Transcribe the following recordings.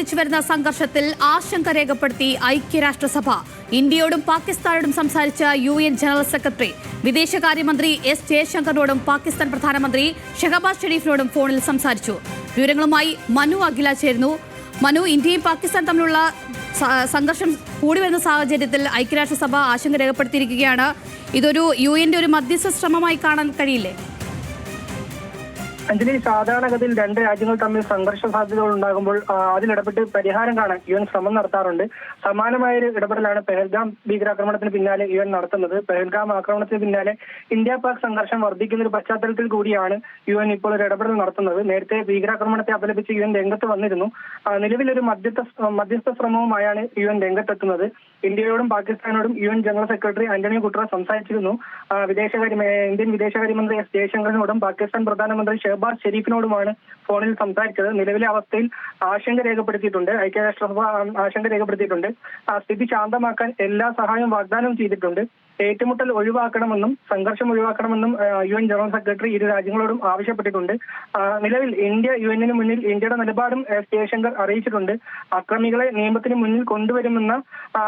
വർദ്ധിച്ചു വരുന്ന സംഘർഷത്തിൽ ആശങ്ക രേഖപ്പെടുത്തി ഐക്യരാഷ്ട്രസഭ. ഇന്ത്യയോടും പാകിസ്ഥാനോടും സംസാരിച്ച UN ജനറൽ സെക്രട്ടറി വിദേശകാര്യമന്ത്രി എസ് ജയശങ്കറിനോടും പാകിസ്ഥാൻ പ്രധാനമന്ത്രി ഷഹബാസ് ഷെരീഫിനോടും ഫോണിൽ സംസാരിച്ചു. വിവരങ്ങളുമായി മനു അഖില ചേരുന്നു. മനു, ഇന്ത്യയും പാകിസ്ഥാൻ തമ്മിലുള്ള സംഘർഷം കൂടി വരുന്ന സാഹചര്യത്തിൽ ഐക്യരാഷ്ട്രസഭ ആശങ്ക രേഖപ്പെടുത്തിയിരിക്കുകയാണ്. ഇതൊരു UN ഒരു മധ്യസ്ഥ ശ്രമമായി കാണാൻ കഴിയില്ലേ? അഞ്ജലി, സാധാരണഗതിയിൽ രണ്ട് രാജ്യങ്ങൾ തമ്മിൽ സംഘർഷ സാധ്യതകൾ ഉണ്ടാകുമ്പോൾ അതിലിടപെട്ട് പരിഹാരം കാണാൻ UN ശ്രമം നടത്താറുണ്ട്. സമാനമായൊരു ഇടപെടലാണ് പെഹൽഗാം ഭീകരാക്രമണത്തിന് പിന്നാലെ UN നടത്തുന്നത്. പെഹൽഗാം ആക്രമണത്തിന് പിന്നാലെ ഇന്ത്യ പാക് സംഘർഷം വർദ്ധിക്കുന്ന ഒരു പശ്ചാത്തലത്തിൽ കൂടിയാണ് UN ഇപ്പോൾ ഒരു ഇടപെടൽ നടത്തുന്നത്. നേരത്തെ ഭീകരാക്രമണത്തെ അപലപിച്ച് UN രംഗത്ത് വന്നിരുന്നു. നിലവിലൊരു മധ്യസ്ഥ ശ്രമവുമായാണ് UN രംഗത്തെത്തുന്നത്. ഇന്ത്യയോടും പാകിസ്ഥാനോടും UN general secretary Antonio Guterres സംസാരിച്ചിരുന്നു. ഇന്ത്യൻ വിദേശകാര്യമന്ത്രി എസ് ജയശങ്കറിനോടും പാകിസ്ഥാൻ പ്രധാനമന്ത്രി ഷഹബാസ് ഷെരീഫിനോടുമാണ് ഫോണിൽ സംസാരിച്ചത്. നിലവിലെ അവസ്ഥയിൽ ആശങ്ക രേഖപ്പെടുത്തിയിട്ടുണ്ട്. ഐക്യരാഷ്ട്രസഭ ആശങ്ക രേഖപ്പെടുത്തിയിട്ടുണ്ട്. സ്ഥിതി ശാന്തമാക്കാൻ എല്ലാ സഹായവും വാഗ്ദാനം ചെയ്തിട്ടുണ്ട്. ഏറ്റുമുട്ടൽ ഒഴിവാക്കണമെന്നും സംഘർഷം ഒഴിവാക്കണമെന്നും UN ജനറൽ സെക്രട്ടറി ഇരു രാജ്യങ്ങളോടും ആവശ്യപ്പെട്ടിട്ടുണ്ട്. നിലവിൽ ഇന്ത്യ UN മുന്നിൽ ഇന്ത്യയുടെ നിലപാടും എസ് ജയശങ്കർ അറിയിച്ചിട്ടുണ്ട്. അക്രമികളെ നിയമത്തിന് മുന്നിൽ കൊണ്ടുവരുമെന്ന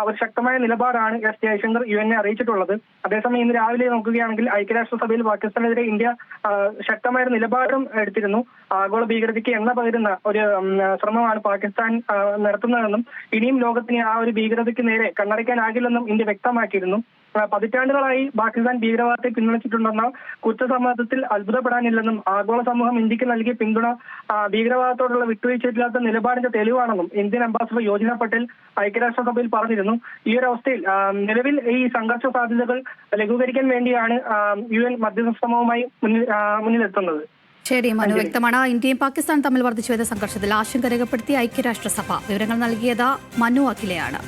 ഒരു ശക്തമായ നിലപാടാണ് എസ് ജയശങ്കർ UN അറിയിച്ചിട്ടുള്ളത്. അതേസമയം ഇന്ന് രാവിലെ നോക്കുകയാണെങ്കിൽ ഐക്യരാഷ്ട്രസഭയിൽ പാകിസ്ഥാനെതിരെ ഇന്ത്യ ശക്തമായ നിലപാടും എടുത്തിരുന്നു. ആഗോള ഭീകരതയ്ക്ക് എണ്ണ പകരുന്ന ഒരു ശ്രമമാണ് പാകിസ്ഥാൻ നടത്തുന്നതെന്നും ഇനിയും ലോകത്തിന് ആ ഒരു ഭീകരതയ്ക്ക് നേരെ കണ്ണടയ്ക്കാനാകില്ലെന്നും ഇന്ത്യ വ്യക്തമാക്കിയിരുന്നു. പതിറ്റാണ്ടുകളായി പാകിസ്ഥാൻ ഭീകരവാദത്തെ പിന്തുണച്ചിട്ടുണ്ടെന്ന കുറ്റസമ്മതത്തിൽ അത്ഭുതപ്പെടാനില്ലെന്നും ആഗോള സമൂഹം ഇന്ത്യക്ക് നൽകിയ പിന്തുണ ഭീകരവാദത്തോടുള്ള വിട്ടുവീഴ്ചയില്ലാത്ത നിലപാടിന്റെ തെളിവാണെന്നും ഇന്ത്യൻ അംബാസഡർ യോജന പട്ടേൽ ഐക്യരാഷ്ട്രസഭയിൽ പറഞ്ഞിരുന്നു. ഈ ഒരു അവസ്ഥയിൽ നിലവിൽ ഈ സംഘർഷ സാധ്യതകൾ ലഘൂകരിക്കാൻ വേണ്ടിയാണ് UN മധ്യസ്ഥ ശ്രമവുമായി മുന്നിലെത്തുന്നത്. ശരി മനു, വ്യക്തമാണ്. ഇന്ത്യയും പാകിസ്ഥാനും തമ്മിൽ വർദ്ധിച്ചു വരുന്ന സംഘർഷത്തിൽ ആശങ്ക രേഖപ്പെടുത്തി ഐക്യരാഷ്ട്രസഭ. വിവരങ്ങൾ നൽകിയത് മനു അഖിലയാണ്.